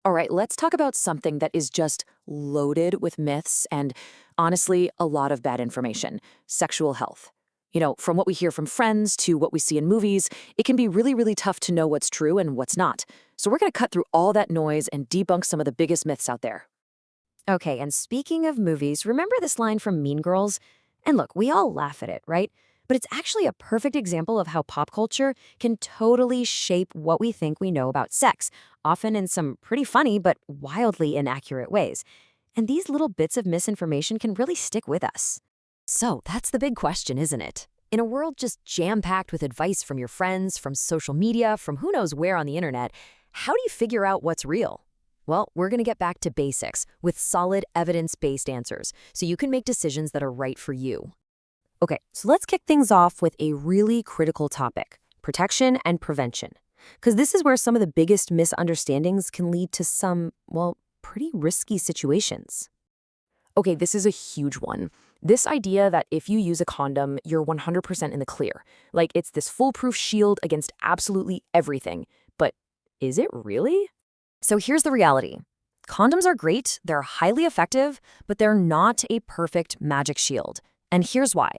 All right, let's talk about something that is just loaded with myths and, honestly, a lot of bad information: sexual health. From what we hear from friends to what we see in movies, it can be really, really tough to know what's true and what's not. So we're going to cut through all that noise and debunk some of the biggest myths out there. Okay, and speaking of movies, remember this line from Mean Girls? And look, we all laugh at it, right? But it's actually a perfect example of how pop culture can totally shape what we think we know about sex, often in some pretty funny but wildly inaccurate ways. And these little bits of misinformation can really stick with us. So that's the big question, isn't it? In a world just jam-packed with advice from your friends, from social media, from who knows where on the internet, how do you figure out what's real? Well, we're going to get back to basics with solid evidence-based answers so you can make decisions that are right for you. Okay, so let's kick things off with a really critical topic: protection and prevention. Because this is where some of the biggest misunderstandings can lead to some, well, pretty risky situations. Okay, this is a huge one. This idea that if you use a condom, you're 100% in the clear. Like it's this foolproof shield against absolutely everything. But is it really? So here's the reality. Condoms are great, they're highly effective, but they're not a perfect magic shield. And here's why.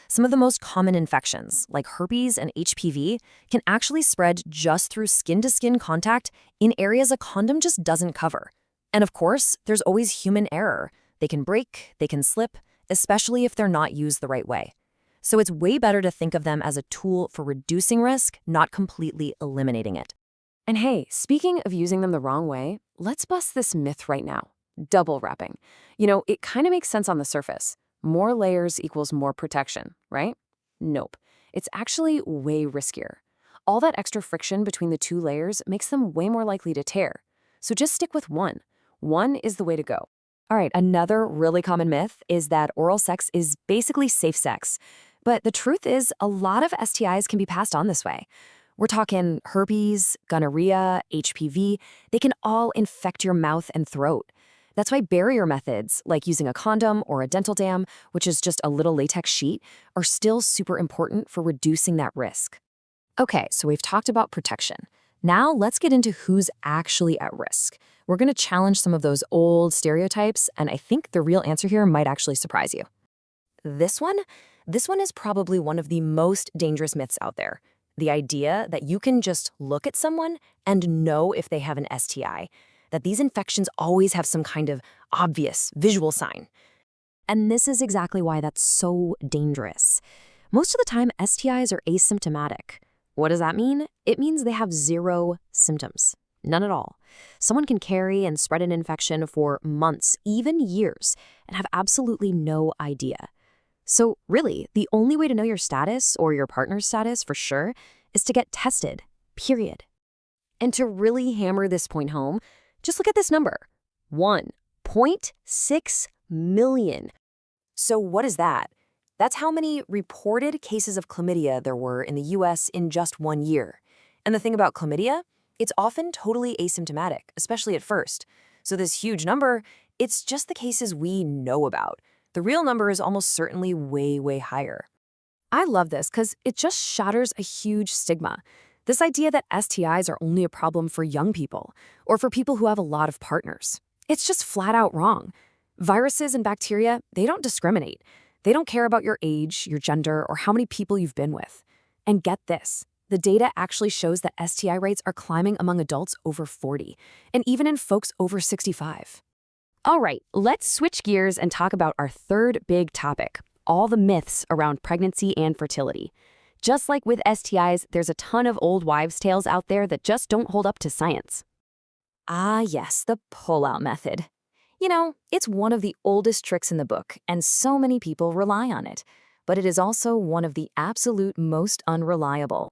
Some of the most common infections, like herpes and HPV, can actually spread just through skin-to-skin contact in areas a condom just doesn't cover. And of course, there's always human error. They can break, they can slip, especially if they're not used the right way. So it's way better to think of them as a tool for reducing risk, not completely eliminating it. And hey, speaking of using them the wrong way, let's bust this myth right now: double wrapping. It kind of makes sense on the surface. More layers equals more protection, right? Nope. It's actually way riskier. All that extra friction between the two layers makes them way more likely to tear. So just stick with one. One is the way to go. All right, another really common myth is that oral sex is basically safe sex. But the truth is, a lot of STIs can be passed on this way. We're talking herpes, gonorrhea, HPV. They can all infect your mouth and throat. That's why barrier methods, like using a condom or a dental dam, which is just a little latex sheet, are still super important for reducing that risk. Okay, so we've talked about protection. Now let's get into who's actually at risk. We're going to challenge some of those old stereotypes, and I think the real answer here might actually surprise you. This one? This one is probably one of the most dangerous myths out there. The idea that you can just look at someone and know if they have an STI, that these infections always have some kind of obvious visual sign. And this is exactly why that's so dangerous. Most of the time, STIs are asymptomatic. What does that mean? It means they have zero symptoms. None at all. Someone can carry and spread an infection for months, even years, and have absolutely no idea. So really, the only way to know your status or your partner's status for sure is to get tested, period. And to really hammer this point home, just look at this number: 1.6 million. So what is that? That's how many reported cases of chlamydia there were in the US in just 1 year. And the thing about chlamydia, it's often totally asymptomatic, especially at first. So this huge number, it's just the cases we know about. The real number is almost certainly way, way higher. I love this because it just shatters a huge stigma. This idea that STIs are only a problem for young people or for people who have a lot of partners. It's just flat out wrong. Viruses and bacteria, they don't discriminate. They don't care about your age, your gender, or how many people you've been with. And get this, the data actually shows that STI rates are climbing among adults over 40, and even in folks over 65. All right, let's switch gears and talk about our third big topic: all the myths around pregnancy and fertility. Just like with STIs, there's a ton of old wives' tales out there that just don't hold up to science. Ah, yes, the pull-out method. It's one of the oldest tricks in the book, and so many people rely on it. But it is also one of the absolute most unreliable.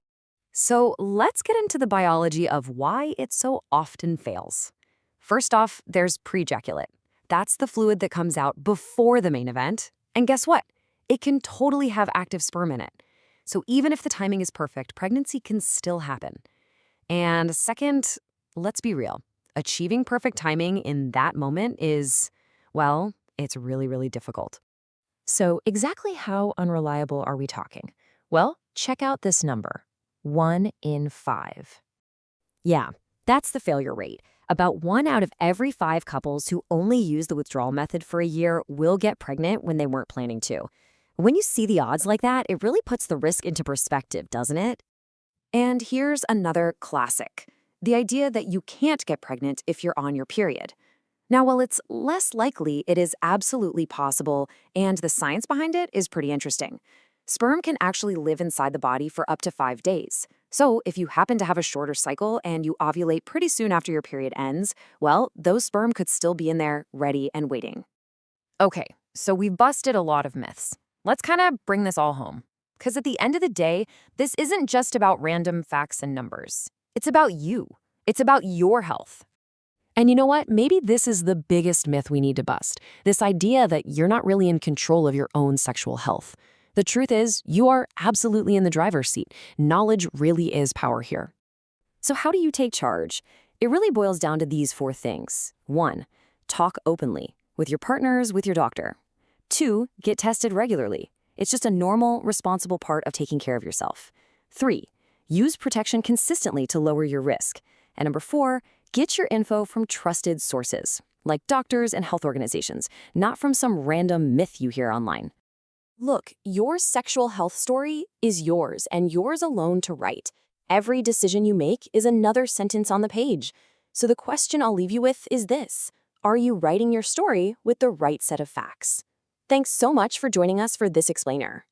So let's get into the biology of why it so often fails. First off, there's preejaculate. That's the fluid that comes out before the main event. And guess what? It can totally have active sperm in it. So even if the timing is perfect, pregnancy can still happen. And second, let's be real. Achieving perfect timing in that moment is, well, it's really, really difficult. So exactly how unreliable are we talking? Well, check out this number: 1 in 5. Yeah, that's the failure rate. About 1 out of every 5 couples who only use the withdrawal method for a year will get pregnant when they weren't planning to. When you see the odds like that, it really puts the risk into perspective, doesn't it? And here's another classic: the idea that you can't get pregnant if you're on your period. Now, while it's less likely, it is absolutely possible, and the science behind it is pretty interesting. Sperm can actually live inside the body for up to 5 days. So, if you happen to have a shorter cycle and you ovulate pretty soon after your period ends, well, those sperm could still be in there, ready and waiting. Okay, so we've busted a lot of myths. Let's kind of bring this all home. Because at the end of the day, this isn't just about random facts and numbers. It's about you. It's about your health. And you know what? Maybe this is the biggest myth we need to bust. This idea that you're not really in control of your own sexual health. The truth is, you are absolutely in the driver's seat. Knowledge really is power here. So, how do you take charge? It really boils down to these 4 things. 1. Talk openly with your partners, with your doctor. 2. Get tested regularly. It's just a normal, responsible part of taking care of yourself. 3. Use protection consistently to lower your risk. And number 4, get your info from trusted sources, like doctors and health organizations, not from some random myth you hear online. Look, your sexual health story is yours and yours alone to write. Every decision you make is another sentence on the page. So the question I'll leave you with is this: are you writing your story with the right set of facts? Thanks so much for joining us for this explainer.